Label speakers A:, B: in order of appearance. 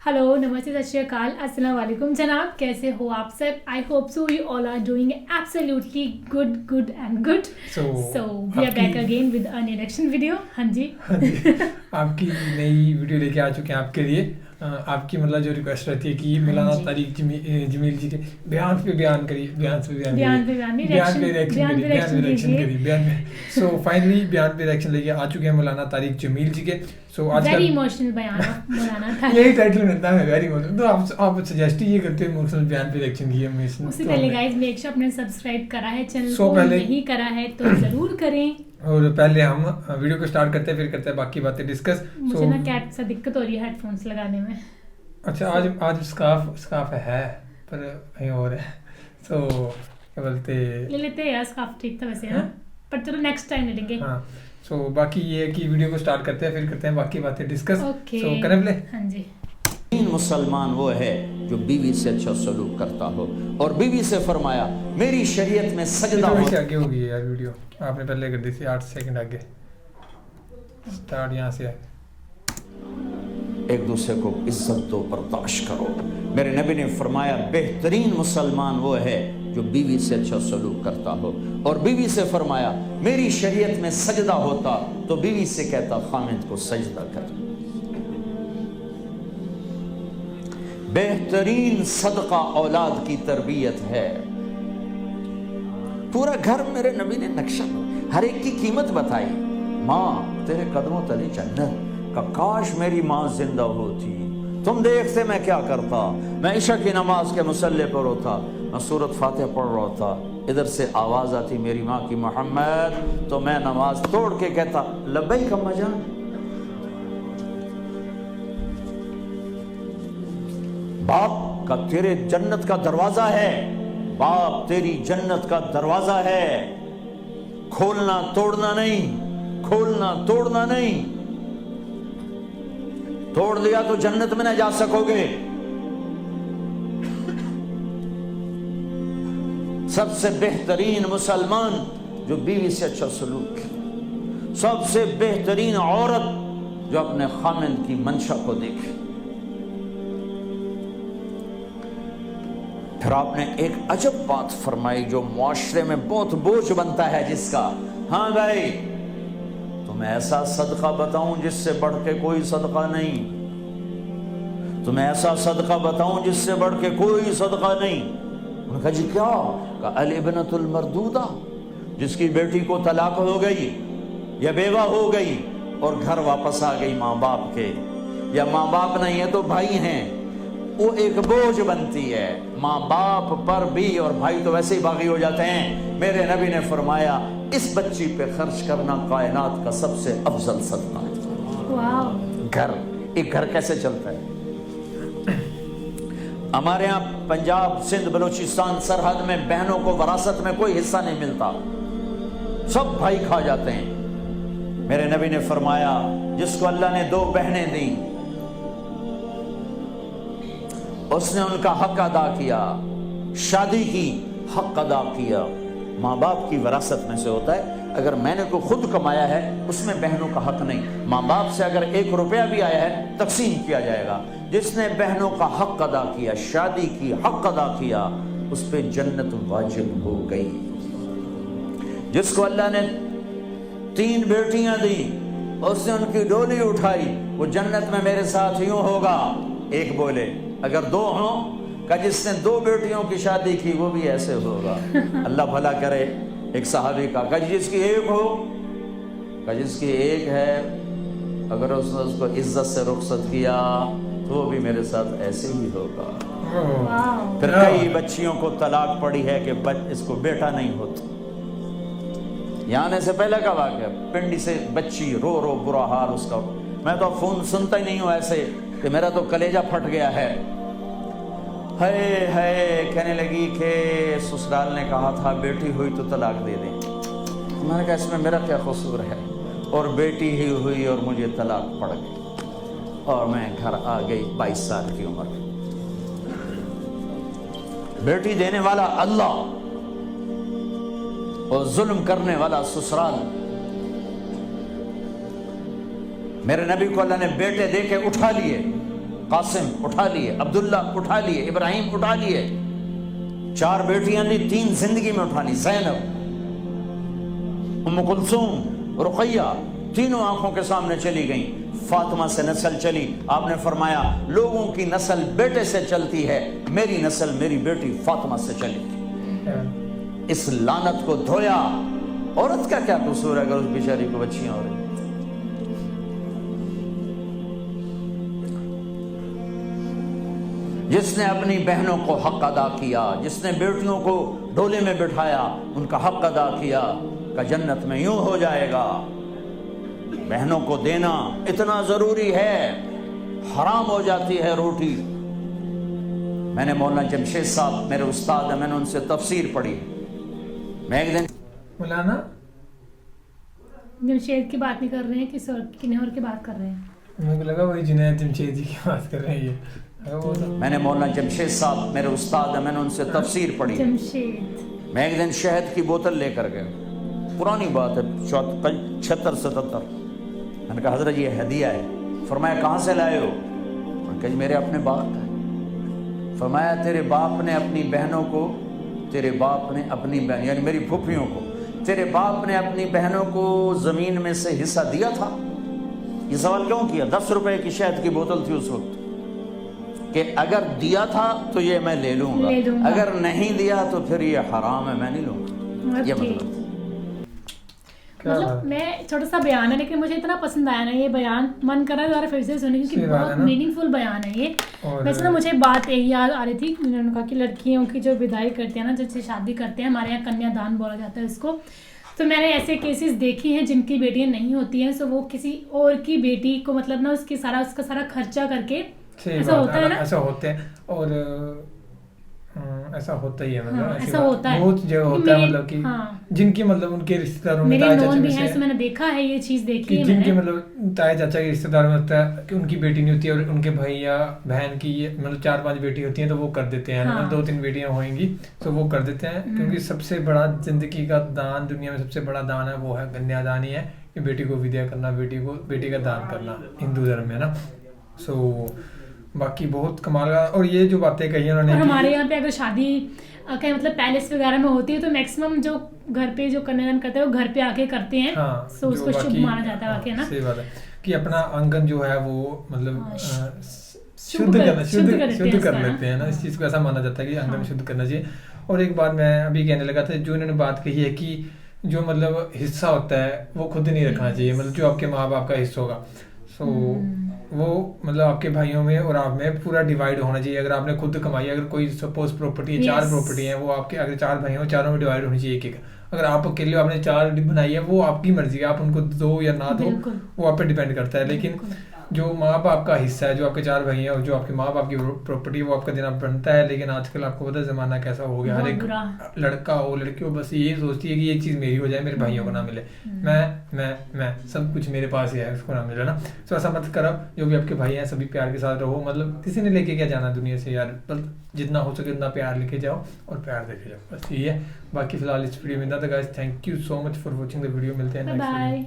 A: Hello, नमस्ते, सत श्री अकाल, अस्सलाम वालेकुम जनाब, कैसे हो आप सब? I hope so you all are doing absolutely good and good. So we are back again with a new reaction video. हाँ जी
B: आपकी नई वीडियो लेके आ चुके हैं आपके लिए. आपकी मतलब जो रिक्वेस्ट रहती है कि मौलाना तारिक जमील जी के बयान पे बयान करिए, बयान पे रिएक्शन. सो फाइनली बयान पे रिएक्शन लेके आ चुके हैं मौलाना तारिक जमील जी के. सो आज
A: वेरी इमोशनल बयान मौलाना था.
B: यही टाइटल मिलता है, वेरी इमोशनल. तो आप सजेस्ट ही ये करते हैं इमोशनल बयान पे रिएक्शन की हमें.
A: उससे पहले गाइस मेक श्योर आपने सब्सक्राइब करा है चैनल को, नहीं करा है तो जरूर करें.
B: और पहले हम वीडियो को स्टार्ट करते हैं, फिर करते हैं बाकी बातें डिस्कस.
A: मुझे ना कैट सा दिक्कत हो रही है हेडफोन्स लगाने में.
B: अच्छा, आज स्कार्फ है पर कहीं और है. सो क्या बोलते
A: ले लेते हैं यार, स्कार्फ ठीक था वैसे. हाँ, पर चलो नेक्स्ट टाइम ले लेंगे.
B: हाँ. सो बाकी ये है कि वीडियो को स्टार्ट करते हैं, फिर करते हैं बाकी बातें डिस्कस. सो करें प्ले.
A: हाँ जी.
C: मुसलमान वो है जो बीवी से अच्छा सलूक करता हो, और बीवी से फरमाया मेरी शरीयत में सजदा हो.
B: आगे होगी यार वीडियो, आपने पहले कर दी थी 8 सेकंड आगे. स्टार्ट यहाँ से है.
C: एक दूसरे को इज्जत दो, बर्दाश्त करो. मेरे नबी ने फरमाया बेहतरीन मुसलमान वो है जो बीवी से अच्छा सलूक करता हो, और बीवी से फरमाया मेरी शरीयत में सजदा होता तो बीवी से कहता खामिद को सजदा कर. बेहतरीन सदका औलाद की तरबियत है. पूरा घर मेरे नबी ने नक्शा, हर एक की कीमत बताई. माँ तेरे कदमों तले जन्नत का, काश मेरी माँ जिंदा होती. तुम देखते मैं क्या करता. मैं इशा की नमाज के मुसल्ले पर होता, मैं सूरत फातिहा पढ़ रहा था, इधर से आवाज आती मेरी माँ की मोहम्मद, तो मैं नमाज तोड़ के कहता लब्बैक अम्मा जान. बाप का तेरे जन्नत का दरवाजा है, बाप तेरी जन्नत का दरवाजा है. खोलना तोड़ना नहीं, खोलना तोड़ना नहीं. तोड़ दिया तो जन्नत में न जा सकोगे. सबसे बेहतरीन मुसलमान जो बीवी से अच्छा सलूक, सबसे बेहतरीन औरत जो अपने खामिद की मंशा को देखे. फिर आपने एक अजब बात फरमाई जो मुआशरे में बहुत बोझ बनता है जिसका. हाँ भाई, तुम्हें ऐसा सदका बताऊं जिससे बढ़ के कोई सदका नहीं. तुम्हें ऐसा सदका बताऊं जिससे बढ़ के कोई सदका नहीं. उन्होंने कहा जी क्या? कहा अल इब्नतुल मरदूदा, जिसकी बेटी को तलाक हो गई या बेवा हो गई और घर वापस आ गई माँ बाप के, या माँ बाप नहीं है तो भाई हैं, वो एक बोझ बनती है माँ बाप पर भी, और भाई तो वैसे ही बागी हो जाते हैं. मेरे नबी ने फरमाया इस बच्ची पे खर्च करना कायनात का सबसे अफजल सदका है. घर, एक घर कैसे चलता है? हमारे यहाँ पंजाब सिंध बलूचिस्तान सरहद में बहनों को विरासत में कोई हिस्सा नहीं मिलता, सब भाई खा जाते हैं. मेरे नबी ने फरमाया जिसको अल्लाह ने 2 बहनें दी उसने उनका हक अदा किया, शादी की हक अदा किया. माँ बाप की विरासत में से होता है. अगर मैंने को खुद कमाया है उसमें बहनों का हक नहीं. माँ बाप से अगर 1 रुपया भी आया है तकसीम किया जाएगा. जिसने बहनों का हक अदा किया, शादी की हक अदा किया, उस पे जन्नत वाजिब हो गई. जिसको अल्लाह ने 3 बेटियां दी, उसने उनकी डोली उठाई, वो जन्नत में मेरे साथ यूं होगा. एक बोले अगर 2 हों, का जिसने 2 बेटियों की शादी की वो भी ऐसे होगा. अल्लाह भला करे. एक सहाबी का जिसकी 1 हो, का जिसकी 1 है, अगर उसने उसको इज्जत से रुखसत किया तो वो भी मेरे साथ ऐसे ही होगा. फिर कई बच्चियों को तलाक पड़ी है कि इसको बेटा नहीं होता. यहाँ आने से पहले का वाक़या, पिंडी से बच्ची रो रो बुरा हाल उसका. मैं तो फोन सुनता ही नहीं हूँ ऐसे कि मेरा तो कलेजा फट गया है. कहने लगी कि ससुराल ने कहा था बेटी हुई तो तलाक दे दें. मैंने कहा इसमें मेरा क्या कसूर है, और बेटी ही हुई और मुझे तलाक पड़ गई, और मैं घर आ गई 22 साल की उम्र. बेटी देने वाला अल्लाह और जुल्म करने वाला ससुराल. मेरे नबी को अल्लाह ने बेटे दे के उठा लिए, قاسم اٹھا لیے, عبداللہ اٹھا لیے, ابراہیم اٹھا لیے, 4 بیٹیاں لی, 3 زندگی میں اٹھا لی, زینب, ام کلثوم, رقیہ, تینوں آنکھوں کے سامنے چلی گئیں. فاطمہ سے نسل چلی, آپ نے فرمایا لوگوں کی نسل بیٹے سے چلتی ہے, میری نسل میری بیٹی فاطمہ سے چلی. اس لعنت کو دھویا. عورت کا کیا قصور ہے اگر اس بیچاری کو بچیاں ہو رہی. جس نے اپنی بہنوں کو حق ادا کیا, جس نے بیٹیوں کو ڈولے میں بٹھایا, ان کا حق ادا کیا, کا جنت میں یوں ہو جائے گا. بہنوں کو دینا اتنا ضروری ہے, حرام ہو جاتی ہے روٹی. میں نے مولانا جمشید صاحب میرے استاد ہیں, میں نے ان سے تفسیر پڑھی. میں ایک دن
B: مولانا
A: جمشید کی بات نہیں کر رہے ہیں, کسی اور کنہیں اور کی بات کر رہے ہیں.
B: مجھے لگا وہی جنید جمشید جی کی بات کر رہے ہیں.
C: میں نے مولانا جمشید صاحب میرے استاد ہیں, میں نے ان سے تفسیر پڑھی.
A: جمشید
C: میں ایک دن شہد کی بوتل لے کر گیا, پرانی بات ہے 76-77. میں نے کہا حضرت یہ ہدیہ ہے. فرمایا کہاں سے لائے ہو؟ میں نے کہا جی میرے اپنے باپ کا ہے. فرمایا تیرے باپ نے اپنی بہنوں کو, تیرے باپ نے اپنی بہن یعنی میری پھوپھیوں کو, تیرے باپ نے اپنی بہنوں کو زمین میں سے حصہ دیا تھا؟ یہ سوال کیوں کیا؟ 10 روپے کی شہد کی بوتل تھی اس وقت, کہ اگر دیا تھا تو یہ میں لے لوں گا, اگر نہیں دیا تو پھر یہ حرام ہے, میں نہیں لوں گا. یہ
A: مطلب میں چھوٹا سا بیان ہے لیکن مجھے اتنا پسند آیا نا یہ بیان, من کر رہا ہے دوبارہ پھر سے سنیں کیونکہ بہت میننگ فل بیان ہے یہ. ویسے نا مجھے بات یاد آ رہی تھی, انہوں نے کہا کہ لڑکیوں کی جو بدائی کرتے ہیں نا, جس سے شادی کرتے ہیں, ہمارے یہاں کنیا دان بولا جاتا ہے اس کو. تو میں نے ایسے کیسز دیکھے ہیں جن کی بیٹیاں نہیں ہوتی ہیں, سو وہ کسی اور کی بیٹی کو مطلب نا اس کا سارا خرچہ کر کے, ایسا ہوتا ہے نا,
B: ایسا ہوتا ہے. اور ایسا ہوتا ہی ہے, مطلب
A: ایسا ہوتا ہے
B: بہت جگہ ہوتا ہے, مطلب کہ جن کی مطلب ان کے رشتہ داروں میں,
A: میرے نون بھی ہیں, میں نے دیکھا ہے یہ چیز, دیکھی ہے
B: جن کے مطلب تائے چاچا کے رشتہ دار میں ہوتا ہے کہ ان کی بیٹی نہیں ہوتی ہے, اور ان کے بھائی یا بہن کی مطلب 4-5 بیٹی ہوتی ہیں تو وہ کر دیتے ہیں, 2-3 بیٹیاں ہوئیں گی تو وہ کر دیتے ہیں. کیونکہ سب سے بڑا زندگی کا دان, دنیا میں سب سے بڑا دان ہے وہ ہے کنیا دان ہی ہے, کہ بیٹی کو ودیا کرنا, بیٹی کا دان کرنا ہندو دھرم میں نا. سو باقی بہت کمال کا. اور یہ جو باتیں کہی انہوں نے,
A: ہمارے یہاں پہ اگر شادی کہیں مطلب پیلس وغیرہ میں ہوتی ہے تو میکسیمم جو گھر پہ جو کنیا دان کرتے ہیں وہ گھر پہ آ کے کرتے ہیں, سو اس کو شبھ مانا جاتا ہے. واقعی نا
B: صحیح بات ہے کہ اپنا آنگن جو ہے وہ مطلب شدھ کر لیتے ہیں نا, اس چیز کو ایسا مانا جاتا ہے کہ آنگن شدھ کرنا چاہیے. اور ایک بات میں ابھی کہنے لگا تھا, جو انہوں نے بات کہی ہے کہ جو مطلب حصہ ہوتا ہے وہ خود نہیں رکھنا چاہیے, مطلب جو آپ کے ماں باپ کا حصہ ہوگا سو وہ مطلب آپ کے بھائیوں میں اور آپ میں پورا ڈیوائڈ ہونا چاہیے. اگر آپ نے خود کمائی, اگر کوئی سپوز پراپرٹی ہے, 4 پراپرٹی ہیں, وہ آپ کے اگر 4 بھائی ہوں 4 میں ڈیوائڈ ہونی چاہیے ایک ایک. اگر آپ اکیلے آپ نے 4 بنائی ہے وہ آپ کی مرضی ہے, آپ ان کو دو یا نہ دو وہ آپ پہ ڈیپینڈ کرتا ہے. لیکن جو ماں باپ کا حصہ ہے, جو آپ کے 4 بھائی ہیں اور جو آپ کے ماں باپ کی پراپرٹی وہ آپ کا دینا بنتا ہے. لیکن آج کل آپ کو پتہ ہے زمانہ کیسا ہو گیا, ہر ایک لڑکا ہو لڑکی ہو بس یہ سوچتی ہے کہ یہ چیز میری ہو جائے, میرے بھائیوں کو نہ ملے, میں سب کچھ میرے پاس ہی ہے, اس کو نہ ملے نا. تو ایسا مت کرو, جو بھی آپ کے بھائی ہیں سبھی پیار کے ساتھ رہو, مطلب کسی نے لے کے کیا جانا دنیا سے یار, جتنا ہو سکے اتنا پیار لے کے جاؤ اور پیار دے کے جاؤ, بس یہ ہے. باقی فی الحال اس ویڈیو میں اتنا تھا guys. Thank you so much for watching the video. ملتے ہیں نیکسٹ ویڈیو.